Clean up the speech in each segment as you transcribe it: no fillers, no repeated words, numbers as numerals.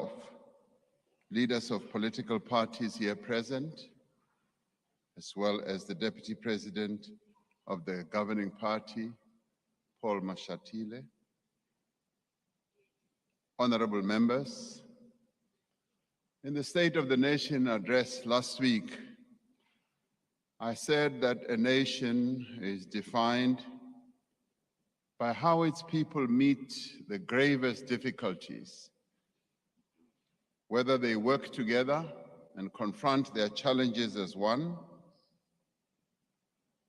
of leaders of political parties here present, as well as the Deputy President of the governing party, Paul Mashatile. Honorable members, in the State of the Nation address last week, I said that a nation is defined by how its people meet the gravest difficulties, whether they work together and confront their challenges as one,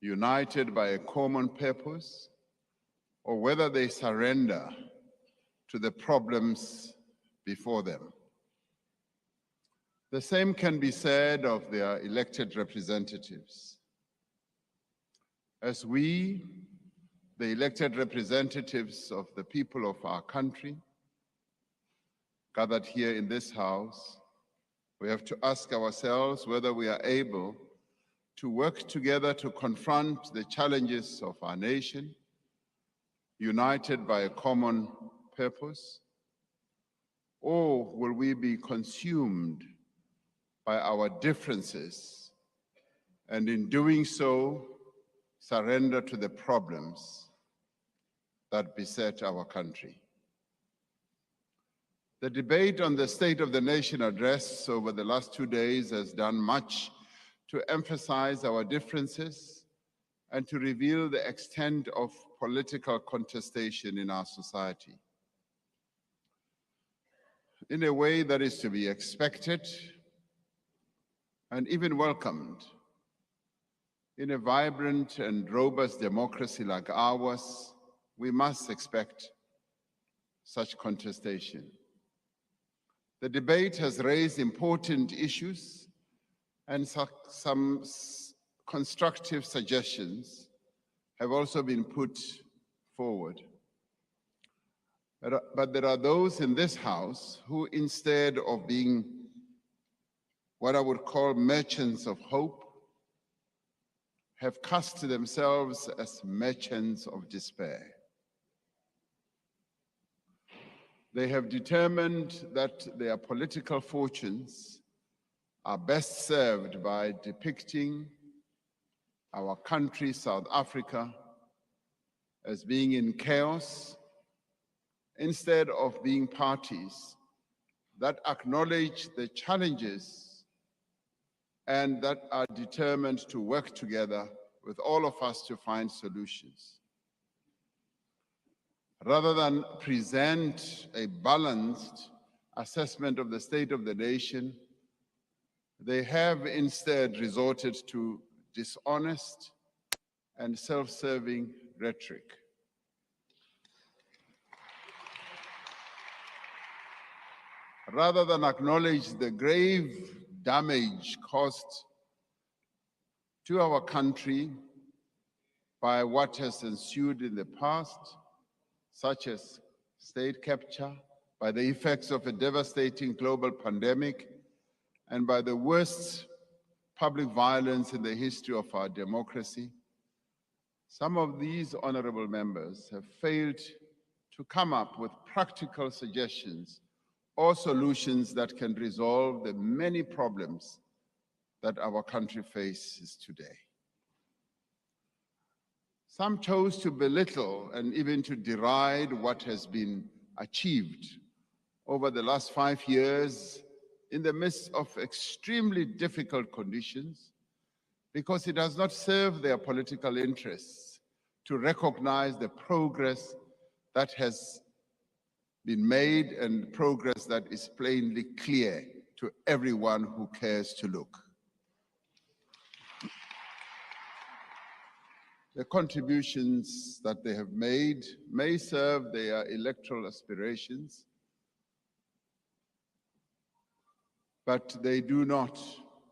united by a common purpose, or whether they surrender to the problems before them. The same can be said of their elected representatives. As we, the elected representatives of the people of our country, gathered here in this house, we have to ask ourselves whether we are able to work together to confront the challenges of our nation, united by a common purpose, or will we be consumed by our differences and in doing so, surrender to the problems that beset our country. The debate on the State of the Nation address over the last 2 days has done much to emphasize our differences and to reveal the extent of political contestation in our society. In a way that is to be expected and even welcomed. In a vibrant and robust democracy like ours, we must expect such contestation. The debate has raised important issues and some constructive suggestions have also been put forward. But there are those in this House who, instead of being what I would call merchants of hope, have cast themselves as merchants of despair. They have determined that their political fortunes are best served by depicting our country, South Africa, as being in chaos, instead of being parties that acknowledge the challenges and that are determined to work together with all of us to find solutions. Rather than present a balanced assessment of the state of the nation, they have instead resorted to dishonest and self-serving rhetoric. Rather than acknowledge the grave damage caused to our country by what has ensued in the past, such as state capture, by the effects of a devastating global pandemic, and by the worst public violence in the history of our democracy, some of these honorable members have failed to come up with practical suggestions or solutions that can resolve the many problems that our country faces today. Some chose to belittle and even to deride what has been achieved over the last 5 years in the midst of extremely difficult conditions, because it does not serve their political interests to recognize the progress that has been made and progress that is plainly clear to everyone who cares to look. The contributions that they have made may serve their electoral aspirations, but they do not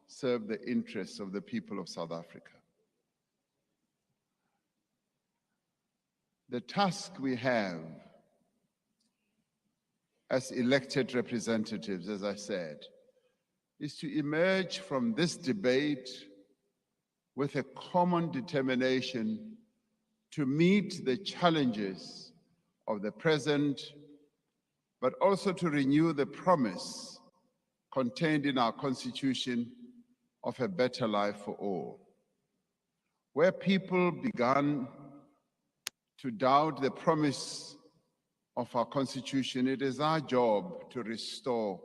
serve the interests of the people of South Africa. The task we have as elected representatives, as I said, is to emerge from this debate with a common determination to meet the challenges of the present but also to renew the promise contained in our Constitution of a better life for all. Where people began to doubt the promise of our Constitution, it is our job to restore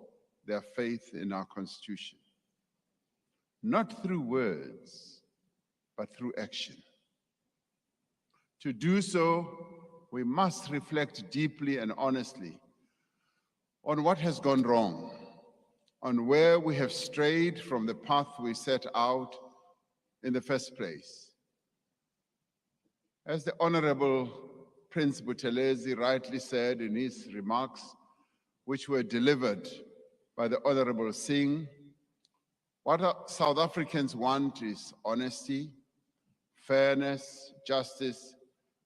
their faith in our Constitution, not through words, but through action. To do so, we must reflect deeply and honestly on what has gone wrong, on where we have strayed from the path we set out in the first place. As the Honorable Prince Buthelezi rightly said in his remarks, which were delivered by the Honorable Singh, what South Africans want is honesty, fairness, justice,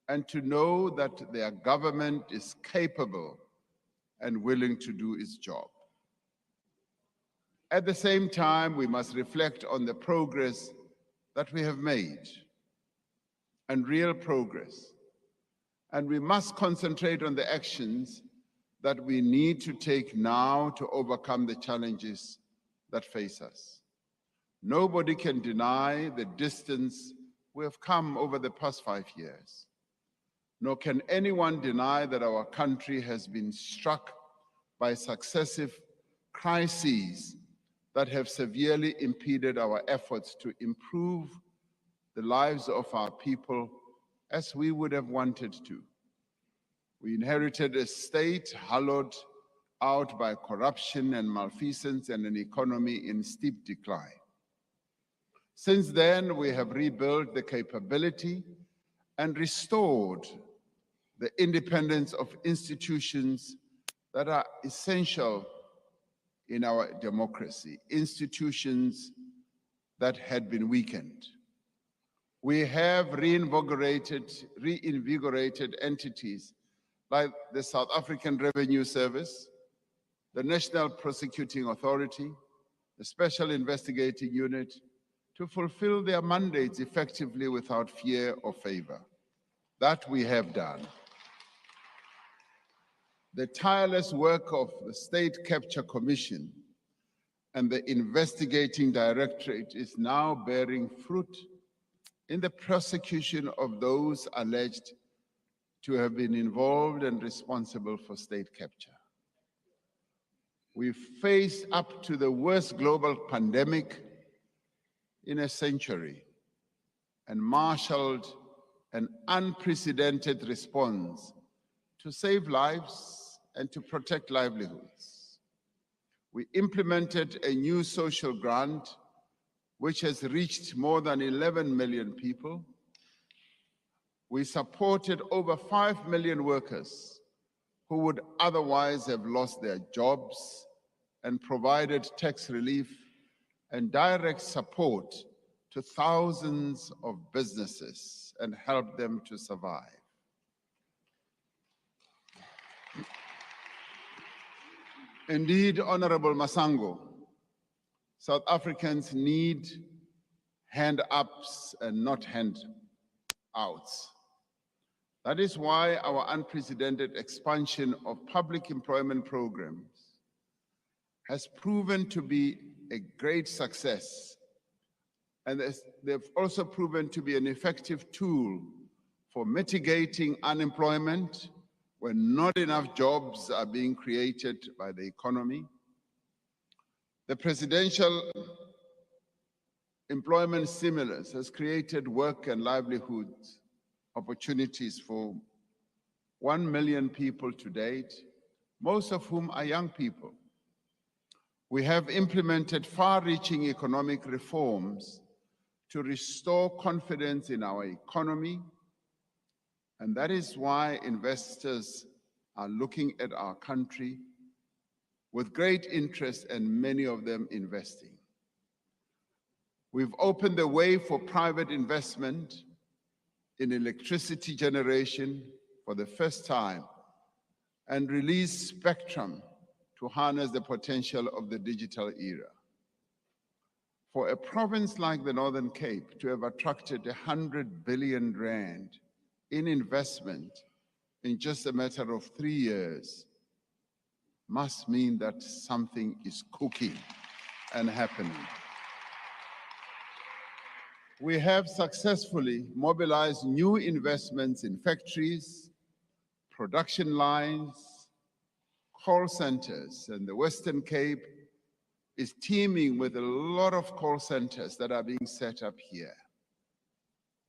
and to know that their government is capable and willing to do its job. At the same time, we must reflect on the progress that we have made, and real progress. And we must concentrate on the actions that we need to take now to overcome the challenges that face us. Nobody can deny the distance we have come over the past 5 years. Nor can anyone deny that our country has been struck by successive crises that have severely impeded our efforts to improve the lives of our people as we would have wanted to. We inherited a state hollowed out by corruption and malfeasance and an economy in steep decline. Since then, we have rebuilt the capability and restored the independence of institutions that are essential in our democracy, institutions that had been weakened. We have reinvigorated entities like the South African Revenue Service, the National Prosecuting Authority, the Special Investigating Unit, to fulfill their mandates effectively without fear or favor. That we have done. The tireless work of the State Capture Commission and the Investigating Directorate is now bearing fruit in the prosecution of those alleged to have been involved and responsible for state capture. We've faced up to the worst global pandemic in a century and marshaled an unprecedented response to save lives and to protect livelihoods. We implemented a new social grant which has reached more than 11 million people. We supported over 5 million workers who would otherwise have lost their jobs and provided tax relief and direct support to thousands of businesses and helped them to survive. Indeed, Honorable Masango, South Africans need hand-ups and not hand-outs. That is why our unprecedented expansion of public employment programs has proven to be a great success, and they've also proven to be an effective tool for mitigating unemployment when not enough jobs are being created by the economy. The presidential employment stimulus has created work and livelihood opportunities for 1 million people to date, most of whom are young people. We have implemented far-reaching economic reforms to restore confidence in our economy, and that is why investors are looking at our country with great interest and many of them investing. We've opened the way for private investment in electricity generation for the first time and released spectrum to harness the potential of the digital era. For a province like the Northern Cape to have attracted 100 billion rand in investment in just a matter of 3 years must mean that something is cooking and happening. We have successfully mobilized new investments in factories, production lines, call centers, and the Western Cape is teeming with a lot of call centers that are being set up here.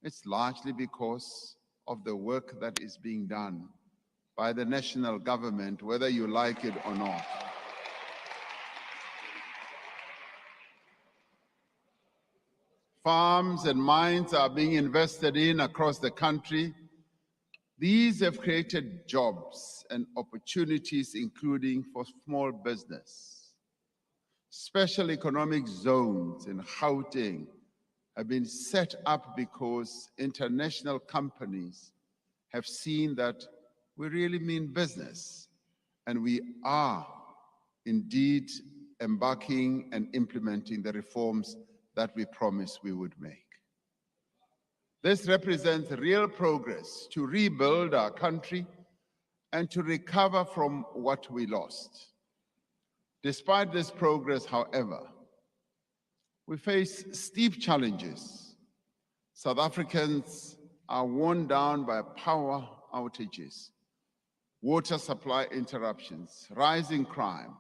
It's largely because of the work that is being done by the national government, whether you like it or not. Farms and mines are being invested in across the country. These have created jobs and opportunities, including for small business. Special economic zones in Gauteng have been set up because international companies have seen that we really mean business, and we are indeed embarking and implementing the reforms that we promised we would make. This represents real progress to rebuild our country and to recover from what we lost. Despite this progress, however, we face steep challenges. South Africans are worn down by power outages, water supply interruptions, rising crime,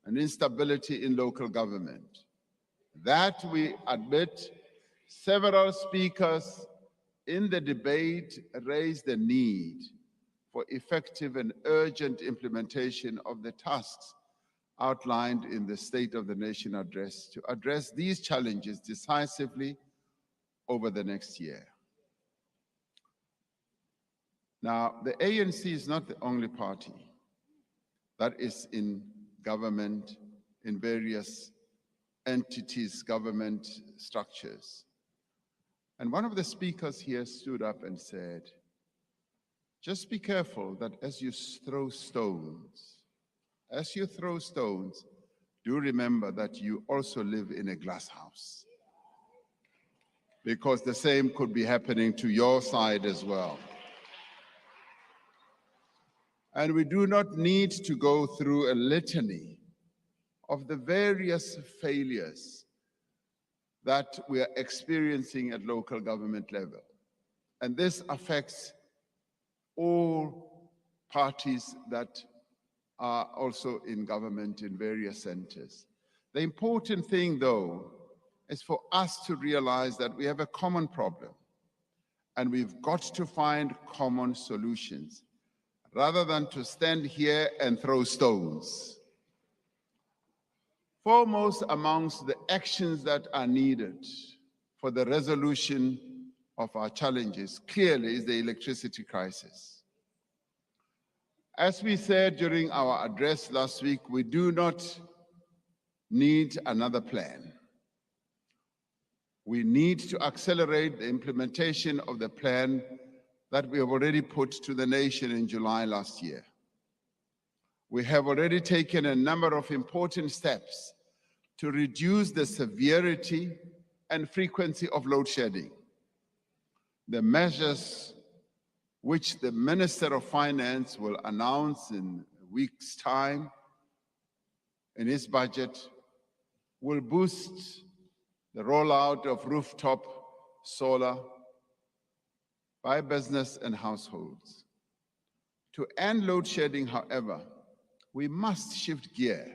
and instability in local government. That, we admit, several speakers in the debate raised the need for effective and urgent implementation of the tasks outlined in the State of the Nation address to address these challenges decisively over the next year. Now, the ANC is not the only party that is in government, in various entities, government structures. And one of the speakers here stood up and said, just be careful that as you throw stones, do remember that you also live in a glass house, because the same could be happening to your side as well. And we do not need to go through a litany of the various failures that we are experiencing at local government level. And this affects all parties that are also in government in various centers. The important thing, though, is for us to realize that we have a common problem, and we've got to find common solutions, rather than to stand here and throw stones. Foremost amongst the actions that are needed for the resolution of our challenges clearly is the electricity crisis. As we said during our address last week, we do not need another plan. We need to accelerate the implementation of the plan that we have already put to the nation in July last year. We have already taken a number of important steps to reduce the severity and frequency of load shedding. The measures which the Minister of Finance will announce in a week's time in his budget will boost the rollout of rooftop solar by business and households. To end load shedding, however, we must shift gear.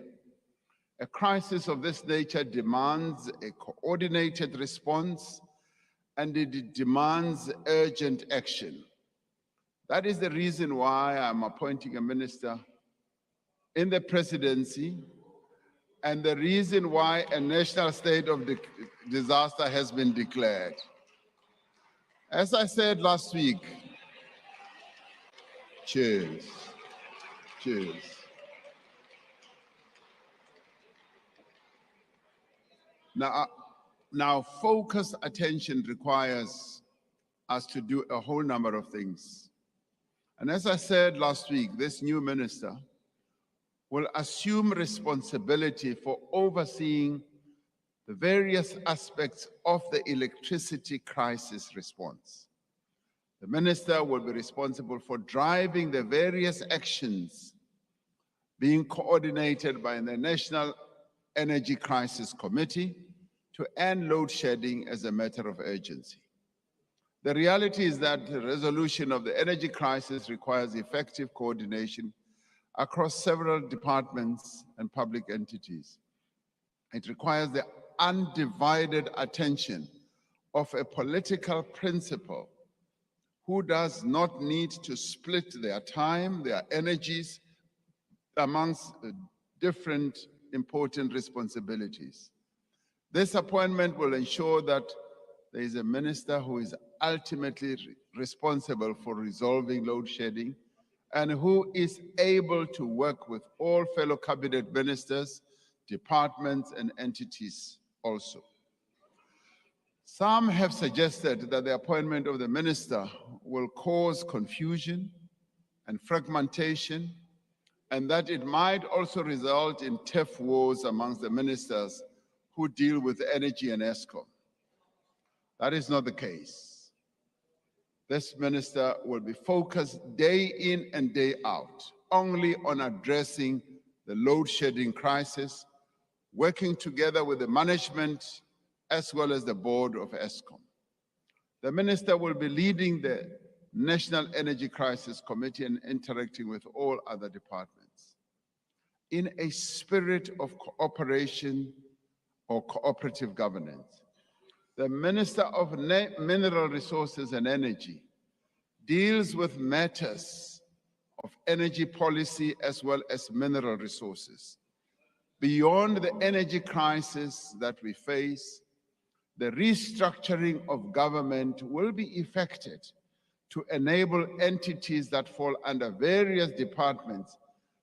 A crisis of this nature demands a coordinated response, and it demands urgent action. That is the reason why I'm appointing a minister in the presidency, and the reason why a national state of disaster has been declared. As I said last week, cheers. Now, focused attention requires us to do a whole number of things. And as I said last week, this new minister will assume responsibility for overseeing the various aspects of the electricity crisis response. The minister will be responsible for driving the various actions being coordinated by the National Energy Crisis Committee to end load shedding as a matter of urgency. The reality is that the resolution of the energy crisis requires effective coordination across several departments and public entities. It requires the undivided attention of a political principal who does not need to split their time, their energies amongst different important responsibilities. This appointment will ensure that there is a minister who is ultimately responsible for resolving load shedding and who is able to work with all fellow cabinet ministers, departments, and entities also. Some have suggested that the appointment of the minister will cause confusion and fragmentation, and that it might also result in turf wars amongst the ministers who deal with energy and ESCOM. That is not the case. This minister will be focused day in and day out only on addressing the load shedding crisis, working together with the management as well as the board of ESCOM. The minister will be leading the National Energy Crisis Committee and interacting with all other departments in a spirit of cooperation or cooperative governance. The Minister of Mineral Resources and Energy deals with matters of energy policy as well as mineral resources. Beyond the energy crisis that we face, the restructuring of government will be effected to enable entities that fall under various departments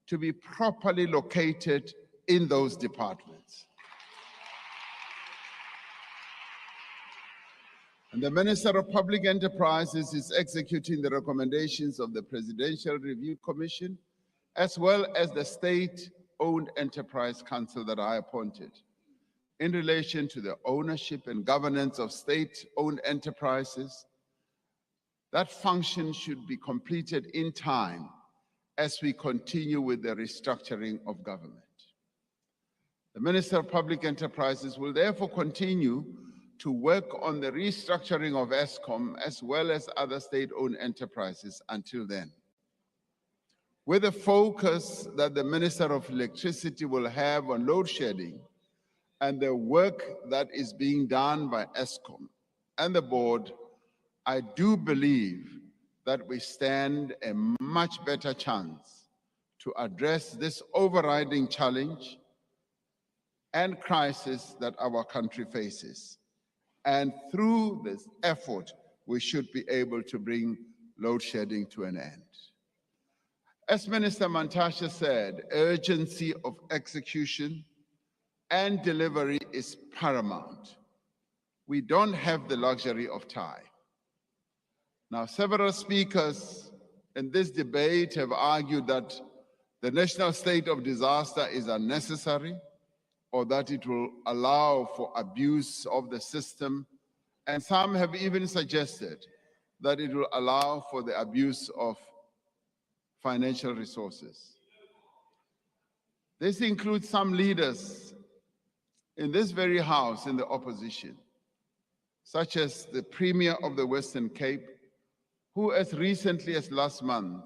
to be properly located in those departments. And the Minister of Public Enterprises is executing the recommendations of the Presidential Review Commission, as well as the State-Owned Enterprise Council that I appointed, in relation to the ownership and governance of state-owned enterprises. That function should be completed in time as we continue with the restructuring of government. The Minister of Public Enterprises will therefore continue to work on the restructuring of ESCOM as well as other state-owned enterprises until then. With the focus that the Minister of Electricity will have on load shedding and the work that is being done by ESCOM and the board, I do believe that we stand a much better chance to address this overriding challenge and crisis that our country faces. And through this effort, we should be able to bring load shedding to an end. As Minister Mantashe said, urgency of execution and delivery is paramount. We don't have the luxury of time. Now, several speakers in this debate have argued that the national state of disaster is unnecessary, or that it will allow for abuse of the system, and some have even suggested that it will allow for the abuse of financial resources. This includes some leaders in this very House in the opposition, such as the Premier of the Western Cape, who as recently as last month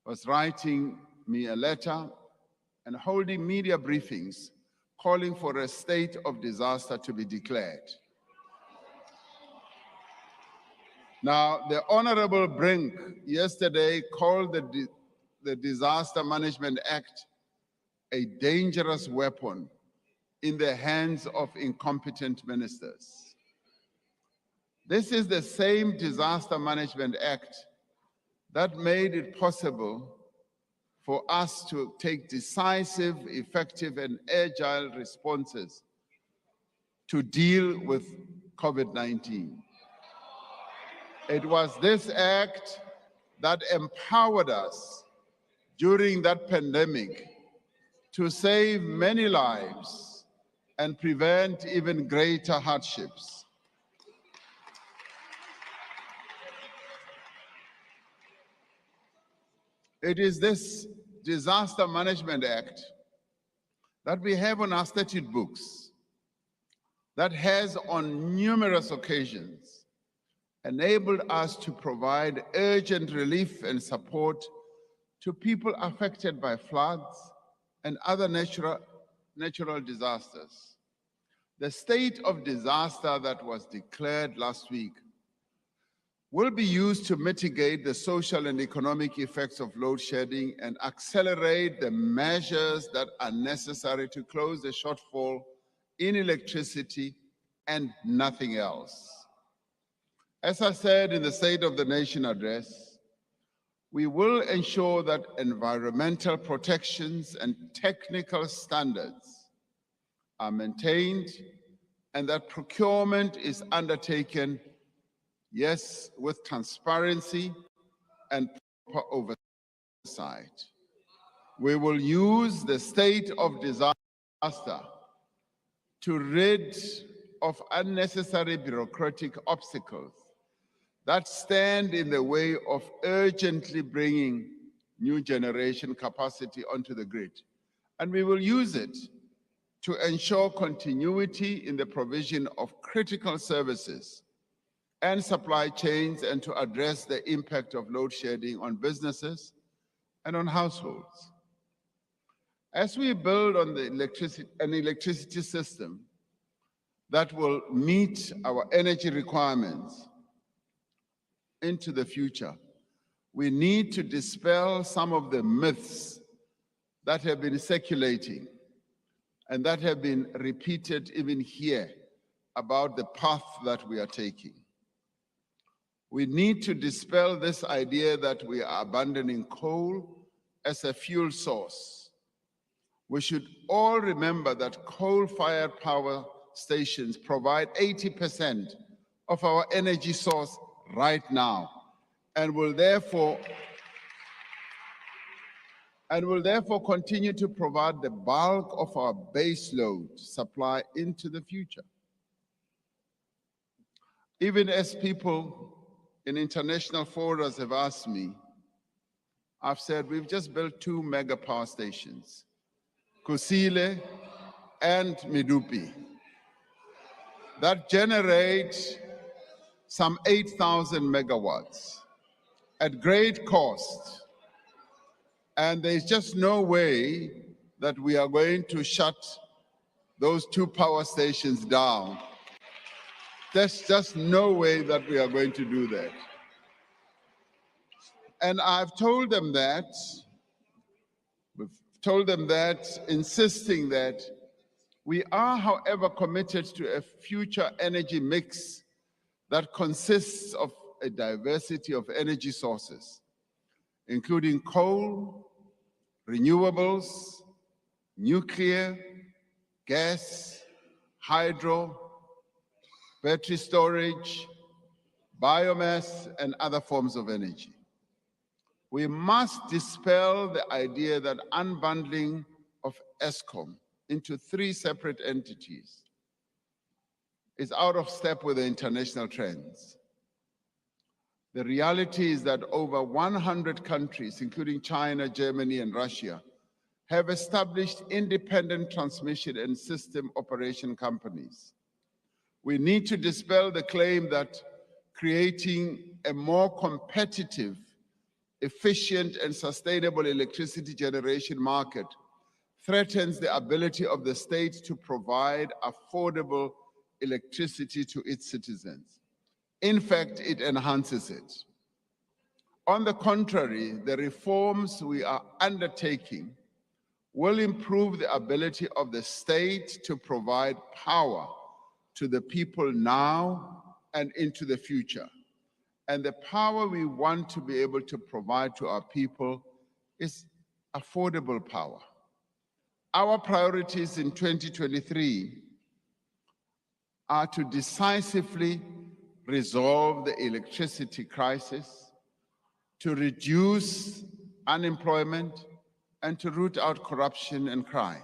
was writing me a letter and holding media briefings calling for a state of disaster to be declared. Now, the Honorable Brink yesterday called the Disaster Management Act a dangerous weapon in the hands of incompetent ministers. This is the same Disaster Management Act that made it possible for us to take decisive, effective, and agile responses to deal with COVID-19. It was this act that empowered us during that pandemic to save many lives and prevent even greater hardships. It is this Disaster Management Act that we have on our statute books that has on numerous occasions enabled us to provide urgent relief and support to people affected by floods and other natural disasters. The state of disaster that was declared last week will be used to mitigate the social and economic effects of load shedding and accelerate the measures that are necessary to close the shortfall in electricity and nothing else. As I said in the State of the Nation address, we will ensure that environmental protections and technical standards are maintained and that procurement is undertaken, yes, with transparency and proper oversight. We will use the state of disaster to rid of unnecessary bureaucratic obstacles that stand in the way of urgently bringing new generation capacity onto the grid. And we will use it to ensure continuity in the provision of critical services and supply chains and to address the impact of load shedding on businesses and on households. As we build on an electricity system that will meet our energy requirements into the future, we need to dispel some of the myths that have been circulating and that have been repeated even here about the path that we are taking. We need to dispel this idea that we are abandoning coal as a fuel source. We should all remember that coal-fired power stations provide 80% of our energy source right now and will therefore continue to provide the bulk of our base load supply into the future. Even as people in international forums have asked me, I've said we've just built 2 mega power stations, Kusile and Medupi, that generate some 8,000 megawatts at great cost. And there's just no way that we are going to shut those 2 power stations down. There's just no way that we are going to do that. And I've told them that, insisting that we are, however, committed to a future energy mix that consists of a diversity of energy sources, including coal, renewables, nuclear, gas, hydro, battery storage, biomass, and other forms of energy. We must dispel the idea that unbundling of ESCOM into 3 separate entities is out of step with the international trends. The reality is that over 100 countries, including China, Germany, and Russia, have established independent transmission and system operation companies. We need to dispel the claim that creating a more competitive, efficient, and sustainable electricity generation market threatens the ability of the state to provide affordable electricity to its citizens. In fact, it enhances it. On the contrary, the reforms we are undertaking will improve the ability of the state to provide power to the people now and into the future. And the power we want to be able to provide to our people is affordable power. Our priorities in 2023 are to decisively resolve the electricity crisis, to reduce unemployment, and to root out corruption and crime.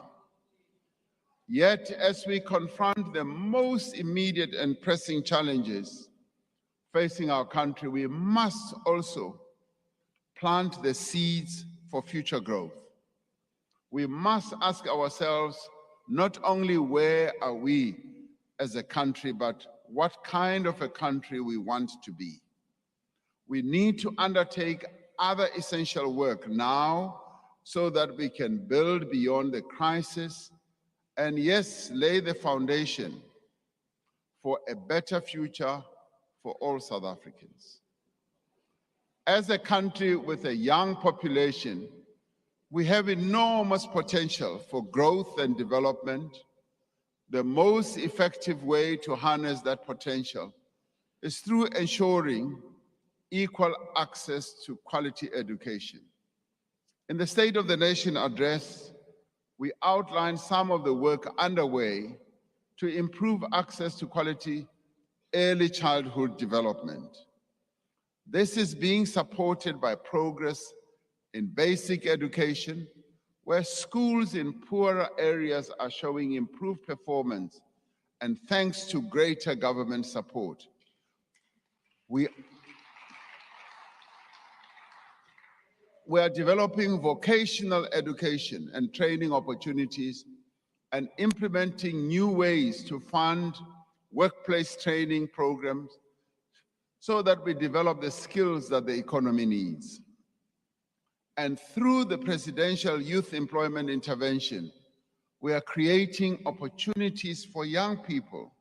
Yet, as we confront the most immediate and pressing challenges facing our country, we must also plant the seeds for future growth. we must ask ourselves not only where are we as a country, but what kind of a country we want to be. We need to undertake other essential work now so that we can build beyond the crisis and, yes, lay the foundation for a better future for all South Africans. As a country with a young population, we have enormous potential for growth and development. The most effective way to harness that potential is through ensuring equal access to quality education. In the State of the Nation address, we outlined some of the work underway to improve access to quality early childhood development. This is being supported by progress in basic education, where schools in poorer areas are showing improved performance, and thanks to greater government support. We are developing vocational education and training opportunities and implementing new ways to fund workplace training programs so that we develop the skills that the economy needs. And through the Presidential Youth Employment Intervention, we are creating opportunities for young people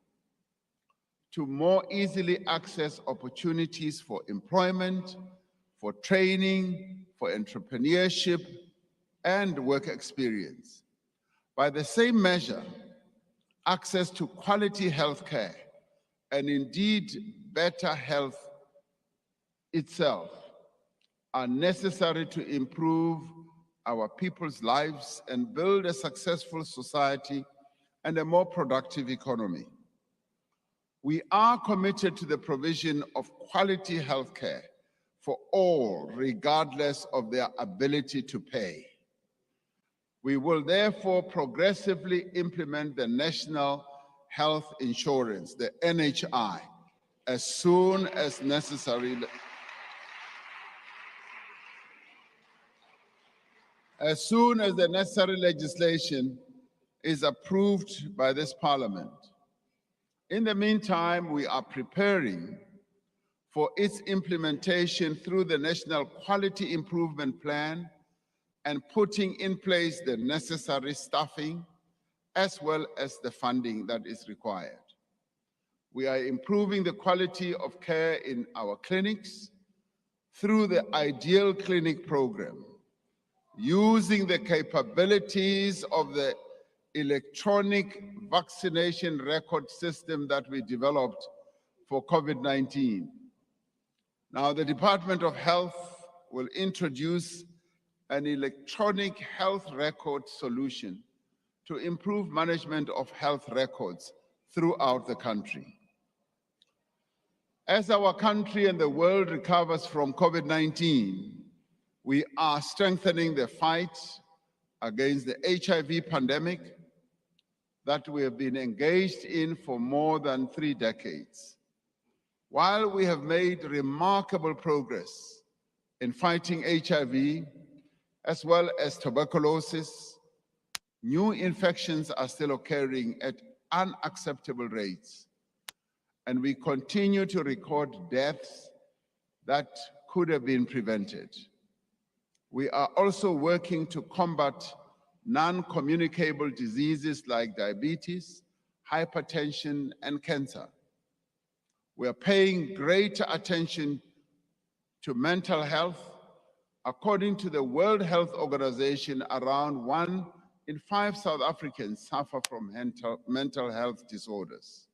to more easily access opportunities for employment, for training, for entrepreneurship, and work experience. By the same measure, access to quality healthcare and indeed better health itself are necessary to improve our people's lives and build a successful society and a more productive economy. We are committed to the provision of quality healthcare for all, regardless of their ability to pay. We will therefore progressively implement the National Health Insurance, the NHI, as soon as necessary. As soon as the necessary legislation is approved by this Parliament. In the meantime, we are preparing for its implementation through the National Quality Improvement Plan and putting in place the necessary staffing as well as the funding that is required. We are improving the quality of care in our clinics through the Ideal Clinic program, using the capabilities of the electronic vaccination record system that we developed for COVID-19. Now, the Department of Health will introduce an electronic health record solution to improve management of health records throughout the country. As our country and the world recovers from COVID-19, we are strengthening the fight against the HIV pandemic that we have been engaged in for more than 3 decades. While we have made remarkable progress in fighting HIV, as well as tuberculosis, new infections are still occurring at unacceptable rates, and we continue to record deaths that could have been prevented. We are also working to combat non-communicable diseases like diabetes, hypertension, and cancer. We are paying greater attention to mental health. According to the World Health Organization, around 1 in 5 South Africans suffer from mental health disorders.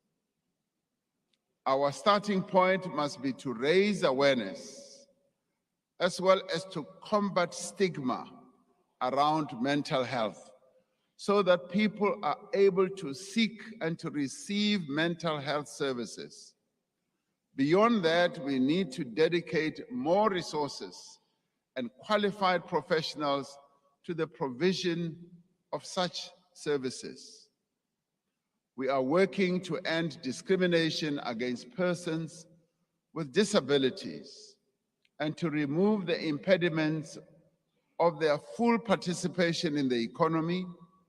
Our starting point must be to raise awareness, as well as to combat stigma around mental health, so that people are able to seek and to receive mental health services. Beyond that, we need to dedicate more resources and qualified professionals to the provision of such services. We are working to end discrimination against persons with disabilities and to remove the impediments of their full participation in the economy,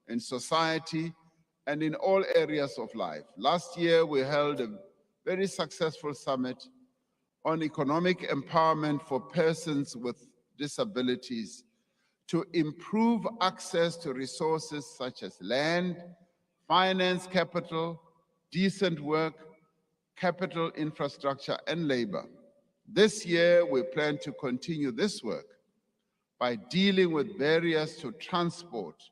in society, and in all areas of life. Last year, we held a very successful summit on economic empowerment for persons with disabilities to improve access to resources such as land, finance, capital, decent work, capital infrastructure, and labor. This year, we plan to continue this work by dealing with barriers to transport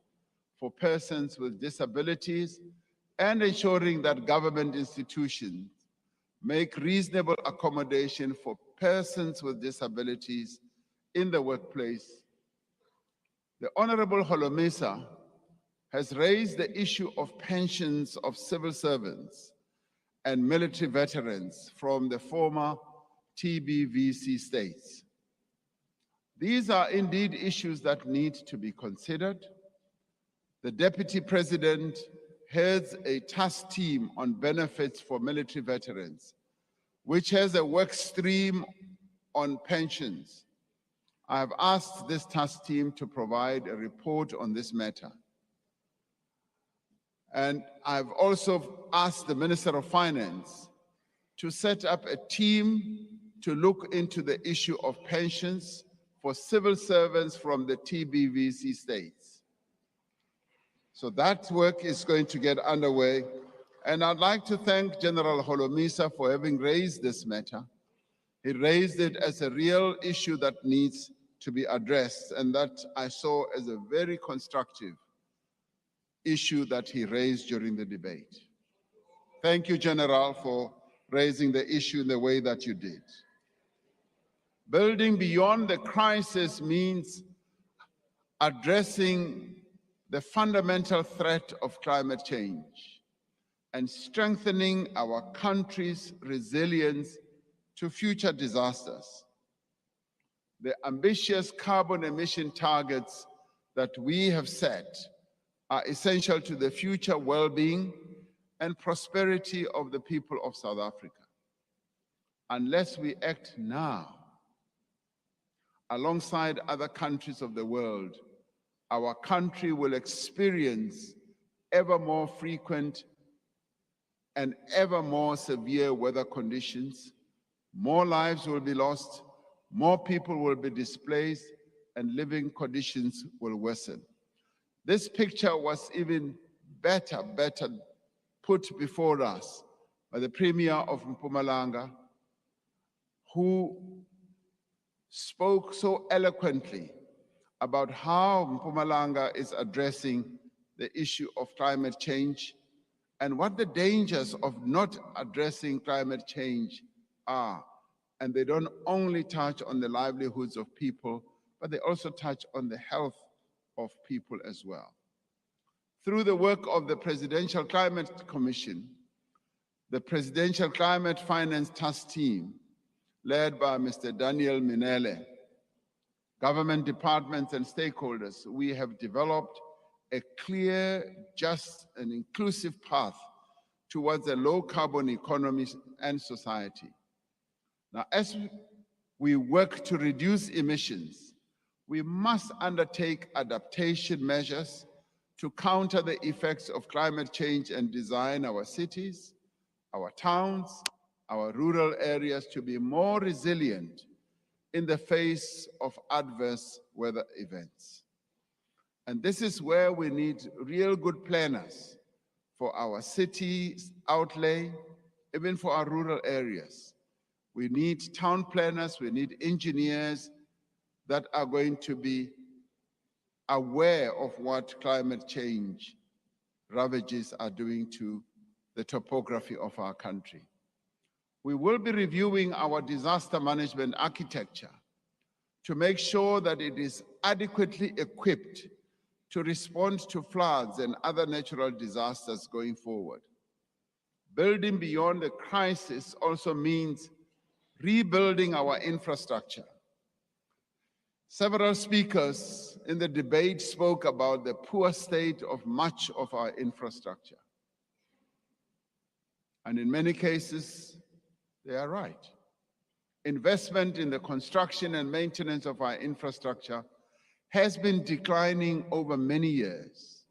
for persons with disabilities and ensuring that government institutions make reasonable accommodation for persons with disabilities in the workplace. The Honorable Holomisa has raised the issue of pensions of civil servants and military veterans from the former TBVC states. These are indeed issues that need to be considered. The Deputy President heads a task team on benefits for military veterans, which has a work stream on pensions. I have asked this task team to provide a report on this matter. And I've also asked the Minister of Finance to set up a team to look into the issue of pensions for civil servants from the TBVC states. So that work is going to get underway. And I'd like to thank General Holomisa for having raised this matter. He raised it as a real issue that needs to be addressed, and that I saw as a very constructive issue that he raised during the debate. Thank you, General, for raising the issue in the way that you did. Building beyond the crisis means addressing the fundamental threat of climate change and strengthening our country's resilience to future disasters. The ambitious carbon emission targets that we have set are essential to the future well-being and prosperity of the people of South Africa. Unless we act now, alongside other countries of the world, our country will experience ever more frequent and ever more severe weather conditions. More lives will be lost, more people will be displaced, and living conditions will worsen. This picture was even better put before us by the Premier of Mpumalanga, who spoke so eloquently about how Mpumalanga is addressing the issue of climate change and what the dangers of not addressing climate change are. And they don't only touch on the livelihoods of people, but they also touch on the health of people as well. Through the work of the Presidential Climate Commission, the Presidential Climate Finance Task Team, led by Mr. Daniel Minele, government departments and stakeholders, we have developed a clear, just, and inclusive path towards a low-carbon economy and society. Now, as we work to reduce emissions, we must undertake adaptation measures to counter the effects of climate change and design our cities, our towns, our rural areas to be more resilient in the face of adverse weather events. And this is where we need real good planners for our cities outlay, even for our rural areas. We need town planners, we need engineers that are going to be aware of what climate change ravages are doing to the topography of our country. We will be reviewing our disaster management architecture to make sure that it is adequately equipped to respond to floods and other natural disasters going forward. Building beyond the crisis also means rebuilding our infrastructure. Several speakers in the debate spoke about the poor state of much of our infrastructure. And in many cases, they are right. Investment in the construction and maintenance of our infrastructure has been declining over many years.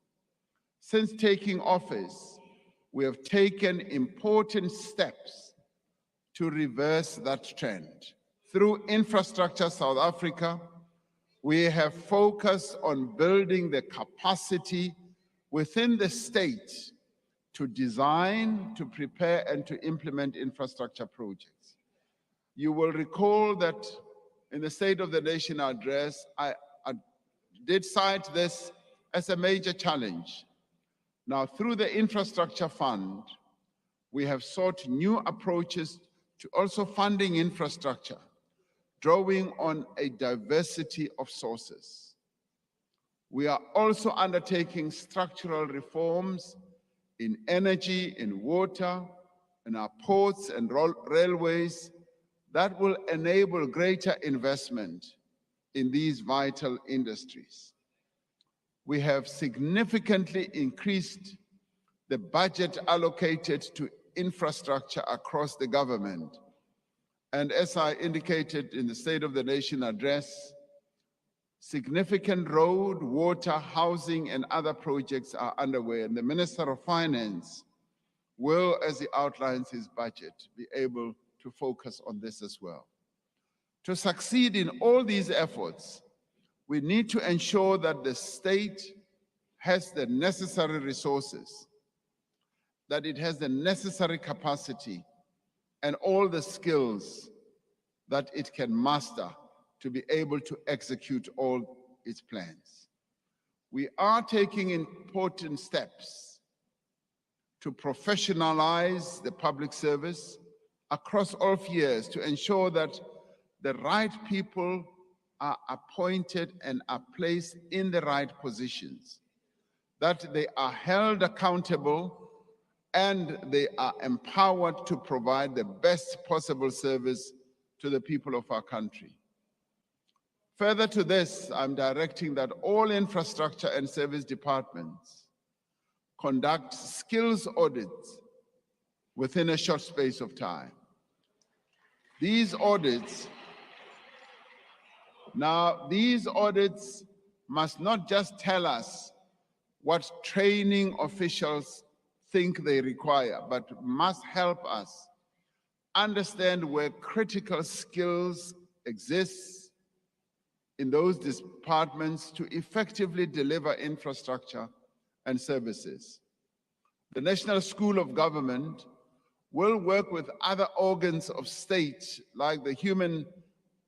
Since taking office, we have taken important steps to reverse that trend. Through Infrastructure South Africa, we have focused on building the capacity within the state to design, to prepare, and to implement infrastructure projects. You will recall that in the State of the Nation address, I did cite this as a major challenge. Now, through the Infrastructure Fund, we have sought new approaches to also funding infrastructure, drawing on a diversity of sources. We are also undertaking structural reforms in energy, in water, in our ports and railways that will enable greater investment in these vital industries. We have significantly increased the budget allocated to infrastructure across the government. And as I indicated in the State of the Nation address, significant road, water, housing, and other projects are underway, and the Minister of Finance will, as he outlines his budget, be able to focus on this as well. To succeed in all these efforts, we need to ensure that the state has the necessary resources, that it has the necessary capacity and all the skills that it can master to be able to execute all its plans. We are taking important steps to professionalize the public service across all spheres to ensure that the right people are appointed and are placed in the right positions, that they are held accountable and they are empowered to provide the best possible service to the people of our country. Further to this, I'm directing that all infrastructure and service departments conduct skills audits within a short space of time. These audits must not just tell us what training officials think they require, but must help us understand where critical skills exist in those departments to effectively deliver infrastructure and services. The National School of Government will work with other organs of state like the Human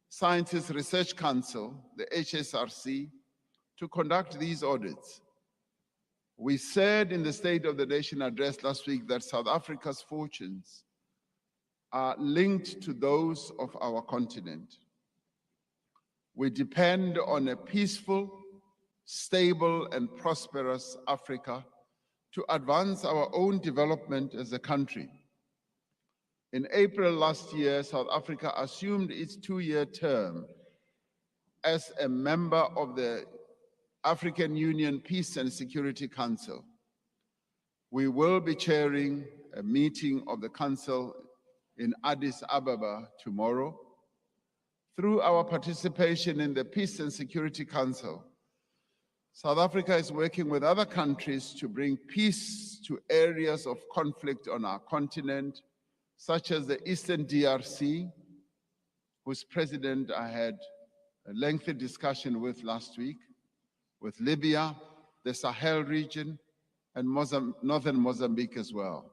Sciences Research Council, the HSRC, to conduct these audits. We said in the State of the Nation address last week that South Africa's fortunes are linked to those of our continent. We depend on a peaceful, stable, and prosperous Africa to advance our own development as a country. In April last year, South Africa assumed its two-year term as a member of the African Union Peace and Security Council. We will be chairing a meeting of the Council in Addis Ababa tomorrow. Through our participation in the Peace and Security Council, South Africa is working with other countries to bring peace to areas of conflict on our continent, such as the Eastern DRC, whose president I had a lengthy discussion with last week, with Libya, the Sahel region, and northern Mozambique as well.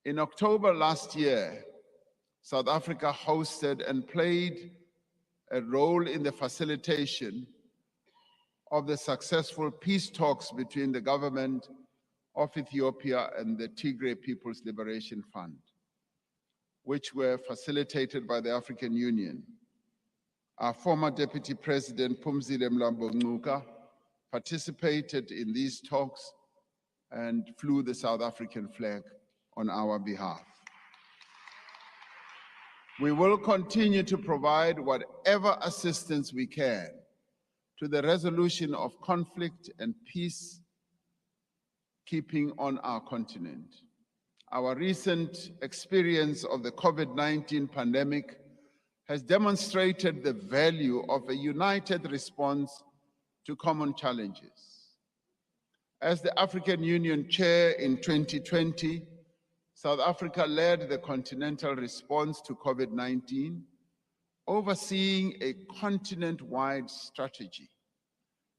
In October last year, South Africa hosted and played a role in the facilitation of the successful peace talks between the government of Ethiopia and the Tigray People's Liberation Front, which were facilitated by the African Union. Our former Deputy President, Phumzile Mlambo-Ngcuka, participated in these talks and flew the South African flag on our behalf. We will continue to provide whatever assistance we can to the resolution of conflict and peace keeping on our continent. Our recent experience of the COVID-19 pandemic has demonstrated the value of a united response to common challenges. As the African Union Chair in 2020, South Africa led the continental response to COVID-19, overseeing a continent-wide strategy,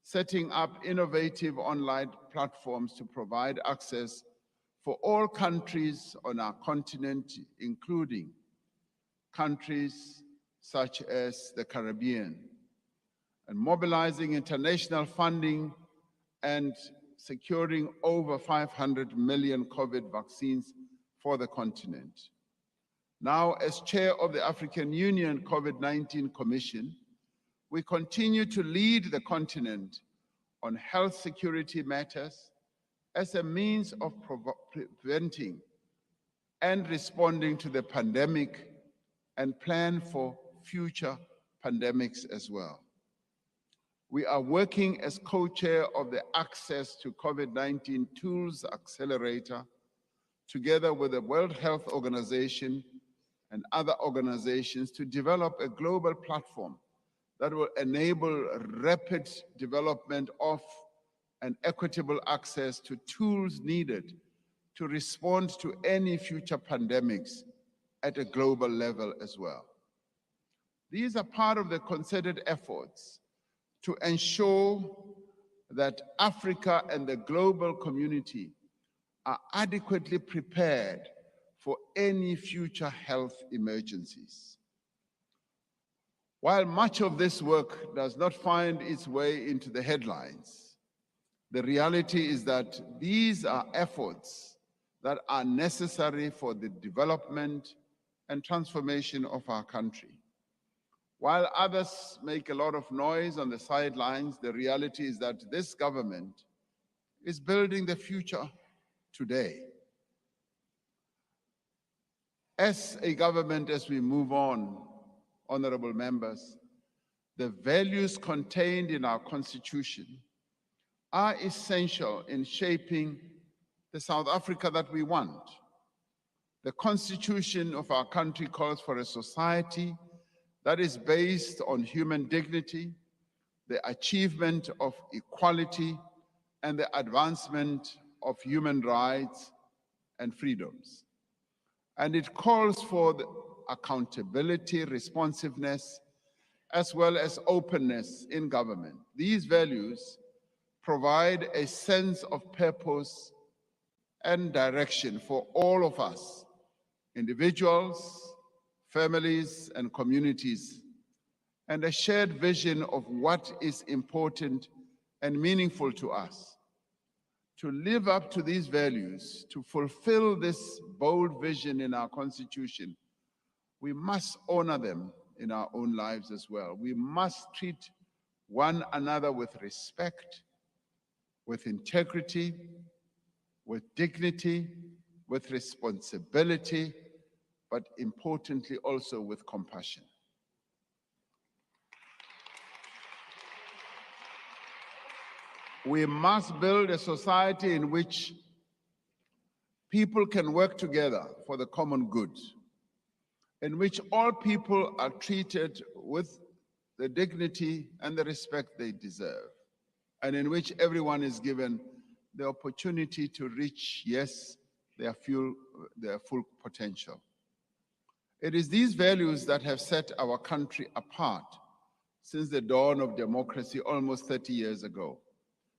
setting up innovative online platforms to provide access for all countries on our continent, including countries such as the Caribbean, and mobilizing international funding and securing over 500 million COVID vaccines for the continent. Now, as chair of the African Union COVID-19 Commission, we continue to lead the continent on health security matters as a means of preventing and responding to the pandemic and plan for future pandemics as well. We are working as co-chair of the Access to COVID-19 Tools Accelerator, together with the World Health Organization and other organizations, to develop a global platform that will enable rapid development of and equitable access to tools needed to respond to any future pandemics at a global level as well. These are part of the concerted efforts to ensure that Africa and the global community are adequately prepared for any future health emergencies. While much of this work does not find its way into the headlines, the reality is that these are efforts that are necessary for the development and transformation of our country. While others make a lot of noise on the sidelines, the reality is that this government is building the future today. As a government, as we move on, honorable members, the values contained in our Constitution are essential in shaping the South Africa that we want. The Constitution of our country calls for a society that is based on human dignity, the achievement of equality, and the advancement of human rights and freedoms. And it calls for the accountability, responsiveness, as well as openness in government. These values provide a sense of purpose and direction for all of us, individuals, families, and communities, and a shared vision of what is important and meaningful to us. To live up to these values, to fulfill this bold vision in our Constitution, we must honor them in our own lives as well. We must treat one another with respect, with integrity, with dignity, with responsibility, but importantly also with compassion. We must build a society in which people can work together for the common good, in which all people are treated with the dignity and the respect they deserve, and in which everyone is given the opportunity to reach, yes, their full potential. It is these values that have set our country apart since the dawn of democracy almost 30 years ago.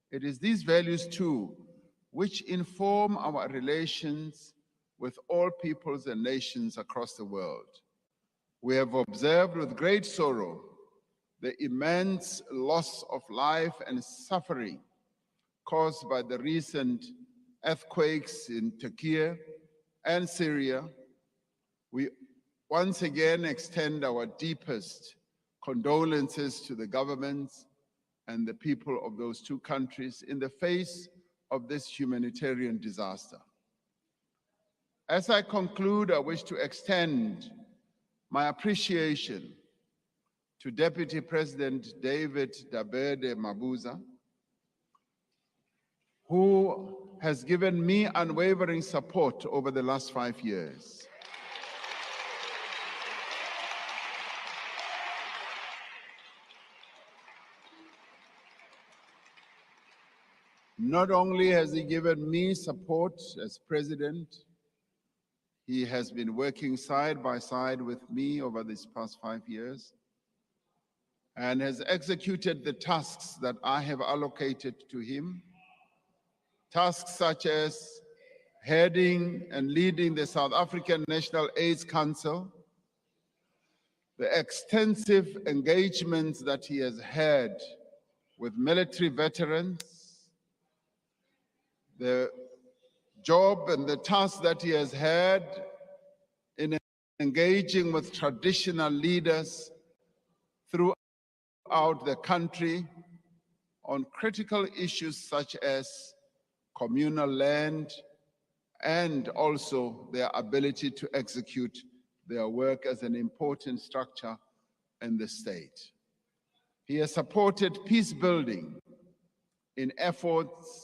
It is these values, too, which inform our relations with all peoples and nations across the world. We have observed with great sorrow the immense loss of life and suffering caused by the recent earthquakes in Turkey and Syria. We once again extend our deepest condolences to the governments and the people of those two countries in the face of this humanitarian disaster. As I conclude, I wish to extend my appreciation to Deputy President David Dabede Mabuza, who has given me unwavering support over the last 5 years. Not only has he given me support as president, he has been working side by side with me over these past 5 years and has executed the tasks that I have allocated to him, tasks such as heading and leading the South African National AIDS Council, the extensive engagements that he has had with military veterans, the job and the task that he has had in engaging with traditional leaders throughout the country on critical issues such as communal land and also their ability to execute their work as an important structure in the state. He has supported peacebuilding efforts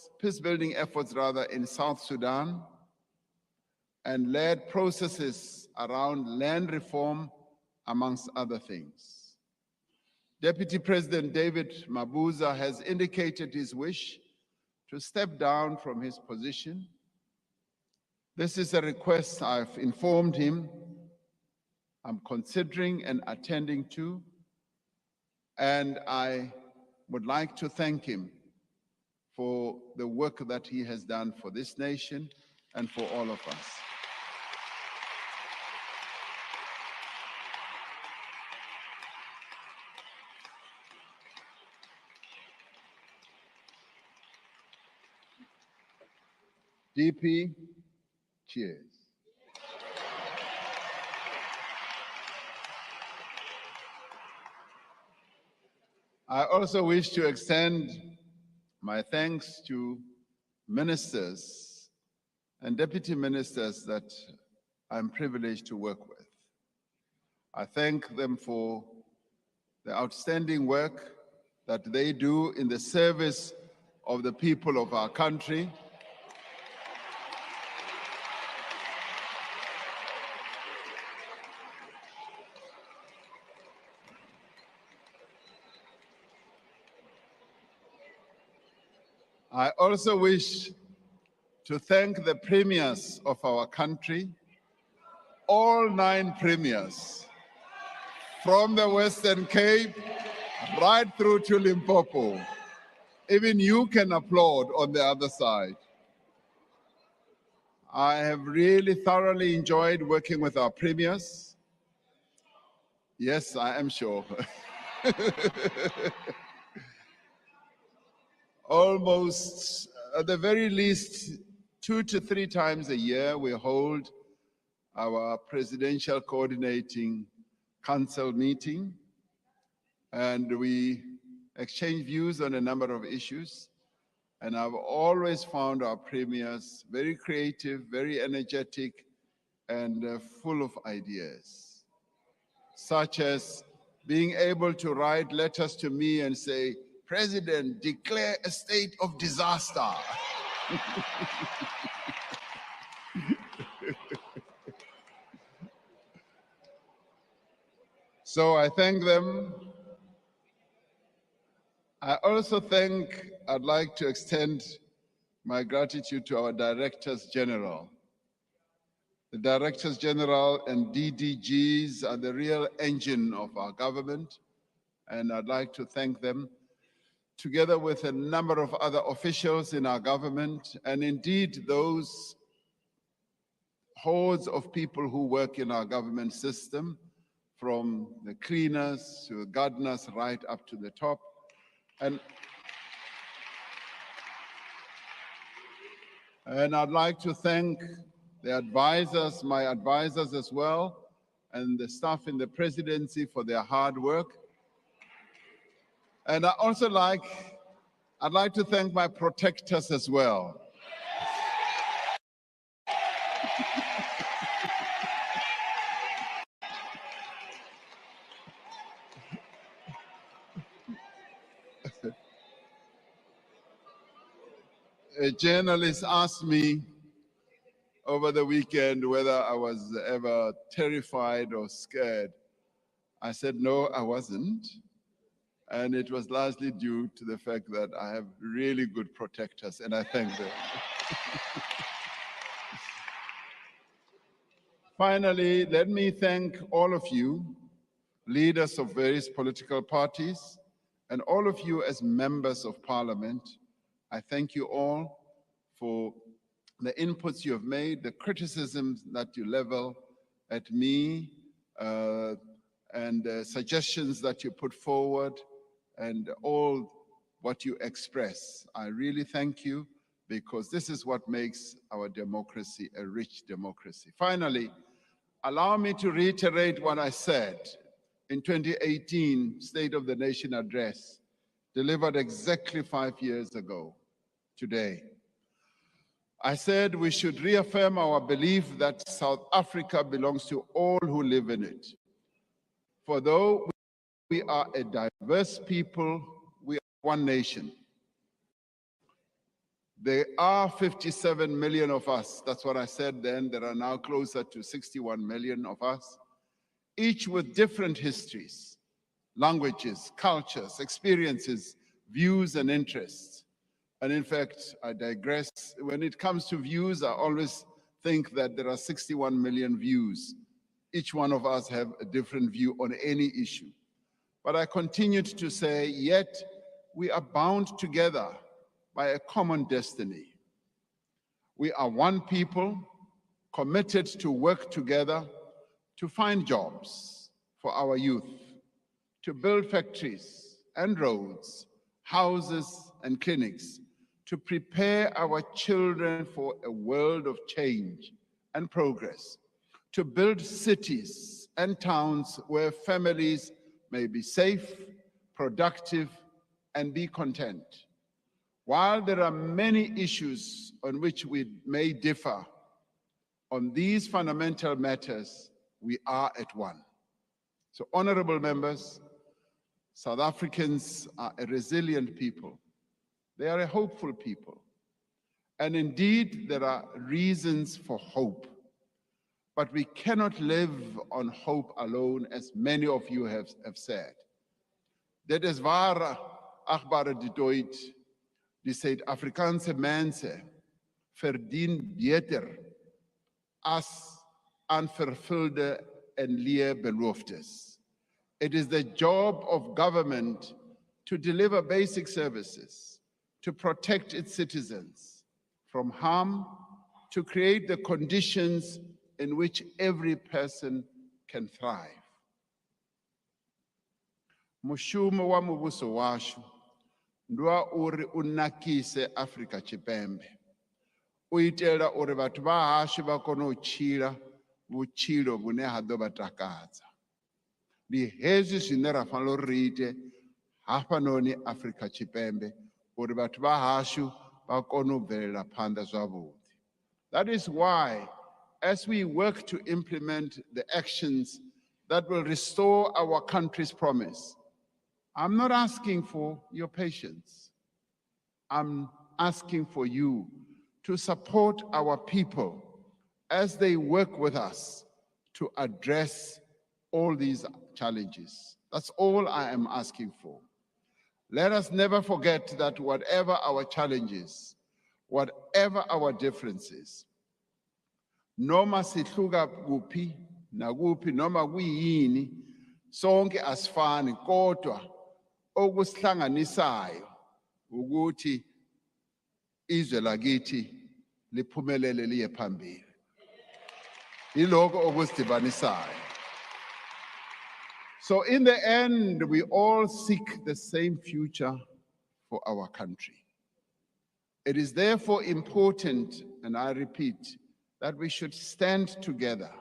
in South Sudan and led processes around land reform, amongst other things. Deputy President David Mabuza has indicated his wish to step down from his position. This is a request I've informed him I'm considering and attending to, and I would like to thank him for the work that he has done for this nation and for all of us. DP, cheers. I also wish to extend my thanks to ministers and deputy ministers that I'm privileged to work with. I thank them for the outstanding work that they do in the service of the people of our country. I also wish to thank the premiers of our country, all 9 premiers, from the Western Cape right through to Limpopo. Even you can applaud on the other side. I have really thoroughly enjoyed working with our premiers. Yes, I am sure. Almost, at the very least, 2 to 3 times a year, we hold our Presidential Coordinating Council meeting, and we exchange views on a number of issues. And I've always found our premiers very creative, very energetic, and full of ideas, such as being able to write letters to me and say, "President, declare a state of disaster." So I thank them. I also I'd like to extend my gratitude to our Directors General. The Directors General and DDGs are the real engine of our government, and I'd like to thank them, together with a number of other officials in our government, and indeed those hordes of people who work in our government system, from the cleaners to the gardeners right up to the top. And I'd like to thank the advisors, my advisors as well, and the staff in the presidency for their hard work. And I'd like to thank my protectors as well. A journalist asked me over the weekend whether I was ever terrified or scared. I said, no, I wasn't. And it was largely due to the fact that I have really good protectors, and I thank them. Finally, let me thank all of you, leaders of various political parties, and all of you as members of parliament. I thank you all for the inputs you have made, the criticisms that you level at me, and suggestions that you put forward, and all what you express. I really thank you, because this is what makes our democracy a rich democracy. Finally, allow me to reiterate what I said in 2018 State of the Nation address, delivered exactly 5 years ago today. I said we should reaffirm our belief that South Africa belongs to all who live in it. For though we are a diverse people, we are one nation. There are 57 million of us. That's what I said then. There are now closer to 61 million of us, each with different histories, languages, cultures, experiences, views, and interests. And in fact, I digress. When it comes to views, I always think that there are 61 million views. Each one of us have a different view on any issue. But I continued to say, yet we are bound together by a common destiny. We are one people committed to work together to find jobs for our youth, to build factories and roads, houses and clinics, to prepare our children for a world of change and progress, to build cities and towns where families may be safe, productive, and be content. While there are many issues on which we may differ, on these fundamental matters, we are at one. So, honorable members, South Africans are a resilient people. They are a hopeful people. And indeed, there are reasons for hope. But we cannot live on hope alone, as many of you have said. Dit is waar, achtbare Detroit, die Suid-Afrikaanse mense verdien beter as unvervulde en leë beloftes. It is the job of government to deliver basic services, to protect its citizens from harm, to create the conditions in which every person can thrive. Mushumo wa muvhuso washu ndi wa uri u nakise Afrika Tshipembe, u itela uri vhathu vha hashu vha kone u tshila vhutshilo vhune ha ḓo vha takadza. Ndi hezwi zwine ra fanela uri ri ite hafhanoni Afrika Tshipembe uri vhathu vha hashu vha kone u bvelela phanḓa zwavhuḓi. That is why, as we work to implement the actions that will restore our country's promise, I'm not asking for your patience. I'm asking for you to support our people as they work with us to address all these challenges. That's all I am asking for. Let us never forget that whatever our challenges, whatever our differences, noma sihluka kuphi nakuphi noma kuyini, sonke asifani, kodwa okusihlanganisayo ukuthi izwe lakithi liphumelele liye phambili. Yiloko okusidibanisayo. So in the end, we all seek the same future for our country. It is therefore important, and I repeat, that we should stand together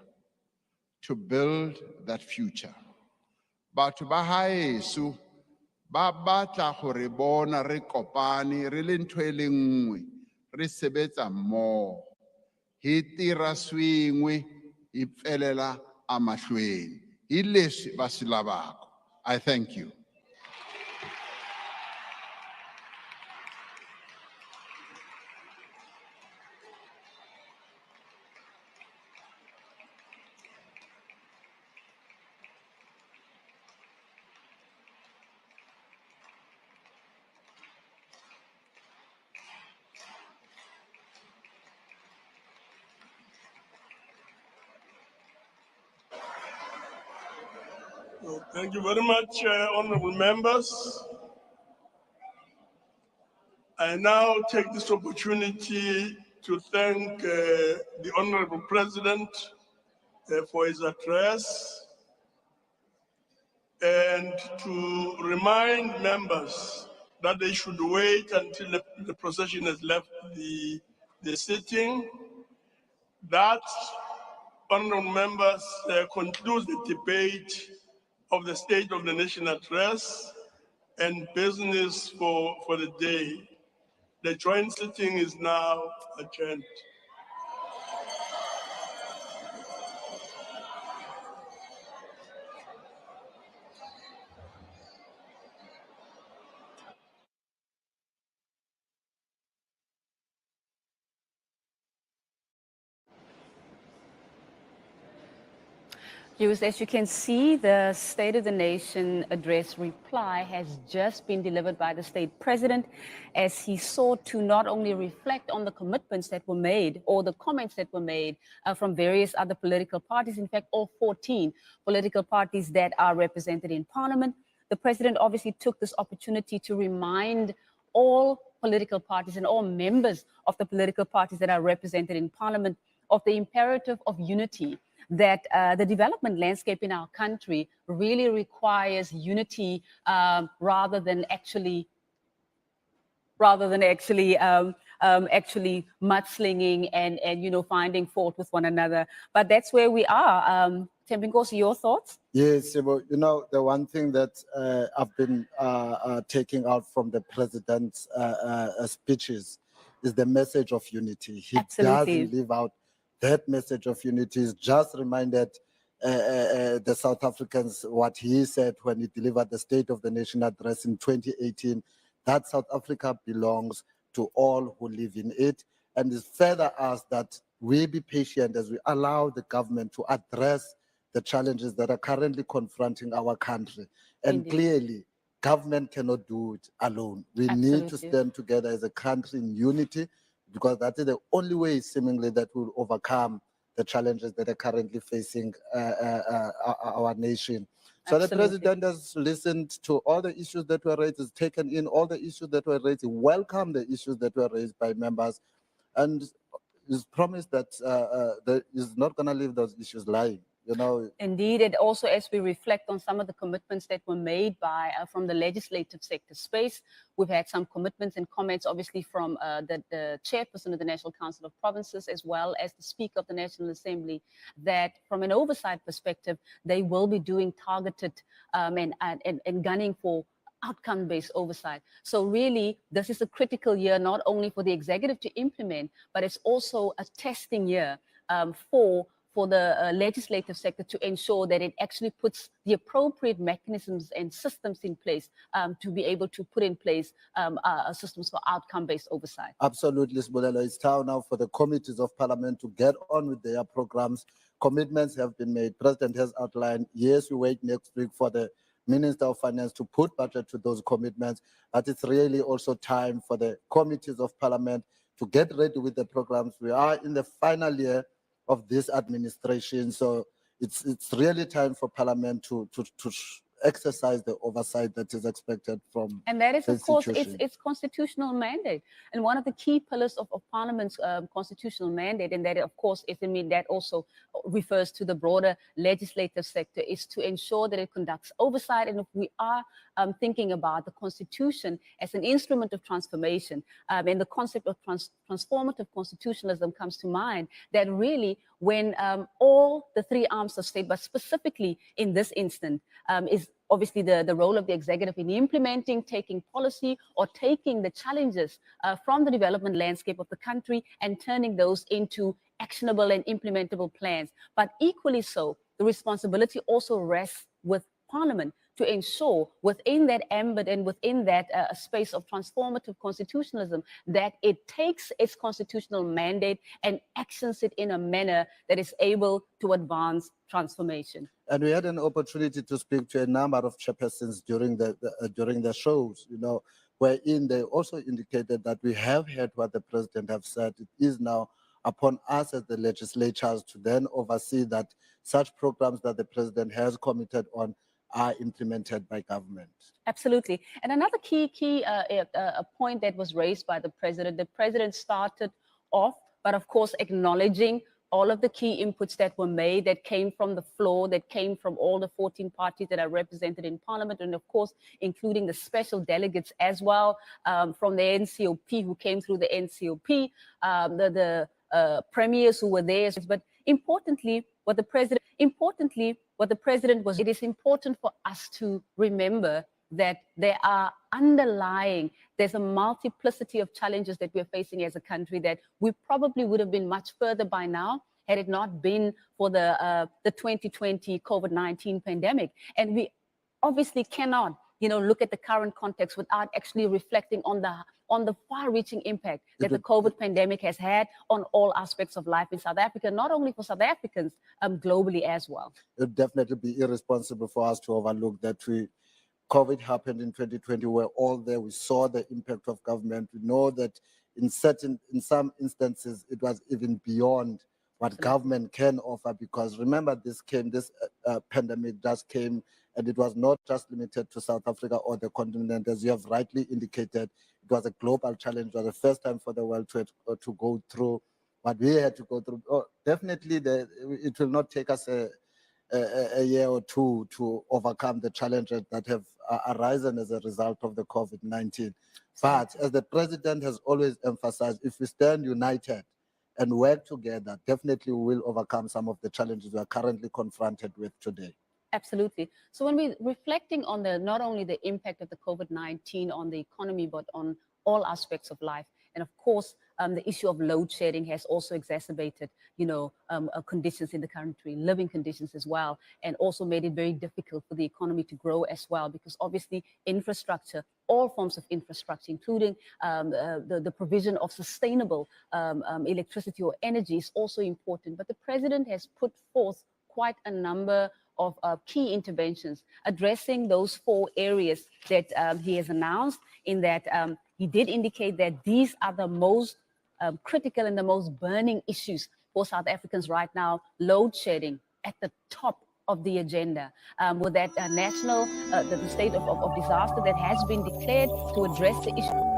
to build that future. Batho ba haeso ba batla go re bona re kopane re le ntho e le nngwe re sebetsa mmogo. Hi tira swin'we hi pfelela emahlweni. Hi leswi va swi lavaka. I thank you. So thank you very much, honorable members. I now take this opportunity to thank the honorable president for his address and to remind members that they should wait until the procession has left the sitting. That, honorable members, concludes the debate of the State of the Nation address and business for the day. The joint sitting is now adjourned. As you can see, the State of the Nation address reply has just been delivered by the state president as he sought to not only reflect on the commitments that were made or the comments that were made from various other political parties, in fact, all 14 political parties that are represented in Parliament. The president obviously took this opportunity to remind all political parties and all members of the political parties that are represented in Parliament of the imperative of unity, that the development landscape in our country really requires unity rather than actually mudslinging and finding fault with one another. But that's where we are. Tempinkosi, your thoughts? Yes, the one thing that I've been taking out from the president's speeches is the message of unity. He Absolutely. doesn't leave out that message of unity. He's just reminded the South Africans what he said when he delivered the State of the Nation address in 2018, that South Africa belongs to all who live in it. And it's further asked that we be patient as we allow the government to address the challenges that are currently confronting our country. And Indeed. Clearly, government cannot do it alone. We need to stand together as a country in unity, because that is the only way, seemingly, that will overcome the challenges that are currently facing our nation. So Absolutely. the president has listened to all the issues that were raised, has taken in all the issues that were raised, he welcomed the issues that were raised by members, and he's promised that he's not going to leave those issues lying. Indeed, and also as we reflect on some of the commitments that were made by from the legislative sector space, we've had some commitments and comments, obviously, from the chairperson of the National Council of Provinces, as well as the Speaker of the National Assembly, that from an oversight perspective, they will be doing targeted and gunning for outcome-based oversight. So really, this is a critical year, not only for the executive to implement, but it's also a testing year for the legislative sector to ensure that it actually puts the appropriate mechanisms and systems in place to be able to put in place systems for outcome-based oversight. Absolutely, Sibulelo. It's time now for the committees of parliament to get on with their programs. Commitments have been made. President has outlined, yes, we wait next week for the Minister of Finance to put budget to those commitments, but it's really also time for the committees of parliament to get ready with the programs. We are in the final year of this administration, so it's really time for parliament to exercise the oversight that is expected from. And that is, of course, its constitutional mandate. And one of the key pillars of Parliament's constitutional mandate, and that, of course, that also refers to the broader legislative sector, is to ensure that it conducts oversight. And if we are thinking about the Constitution as an instrument of transformation, and the concept of transformative constitutionalism comes to mind, that really when all the three arms of state, but specifically in this instance, is obviously the role of the executive in implementing, taking policy, or taking the challenges from the development landscape of the country and turning those into actionable and implementable plans. But equally so, the responsibility also rests with Parliament to ensure within that ambit and within that space of transformative constitutionalism that it takes its constitutional mandate and actions it in a manner that is able to advance transformation. And we had an opportunity to speak to a number of chairpersons during the shows, wherein they also indicated that we have heard what the president have said. It is now upon us as the legislatures to then oversee that such programs that the president has committed on are implemented by government. Absolutely. And another key point that was raised by the president started off, but of course, acknowledging all of the key inputs that were made, that came from the floor, that came from all the 14 parties that are represented in Parliament, and of course, including the special delegates as well, from the NCOP, who came through the NCOP, the premiers who were there. But importantly, what the president was, it is important for us to remember that there's a multiplicity of challenges that we're facing as a country, that we probably would have been much further by now had it not been for the 2020 COVID-19 pandemic. And we obviously cannot, look at the current context without actually reflecting on the far-reaching impact that the COVID pandemic has had on all aspects of life in South Africa, not only for South Africans, globally as well. It would definitely be irresponsible for us to overlook that COVID happened in 2020. We're all there. We saw the impact of government. We know that in some instances, it was even beyond what government can offer, because remember, this pandemic just came, and it was not just limited to South Africa or the continent. As you have rightly indicated, it was a global challenge. It was the first time for the world to go through what we had to go through. Oh, definitely, it will not take us a year or two to overcome the challenges that have arisen as a result of the COVID-19. But as the president has always emphasized, if we stand united and work together, definitely we will overcome some of the challenges we are currently confronted with today. Absolutely. So when we're reflecting on not only the impact of the COVID-19 on the economy, but on all aspects of life, and of course, the issue of load shedding has also exacerbated, conditions in the country, living conditions as well, and also made it very difficult for the economy to grow as well, because obviously infrastructure, all forms of infrastructure, including the provision of sustainable electricity or energy, is also important. But the president has put forth quite a number of key interventions addressing those 4 areas that he has announced, in that he did indicate that these are the most critical and the most burning issues for South Africans right now. Load shedding at the top of the agenda, with that national, the state of disaster that has been declared to address the issue.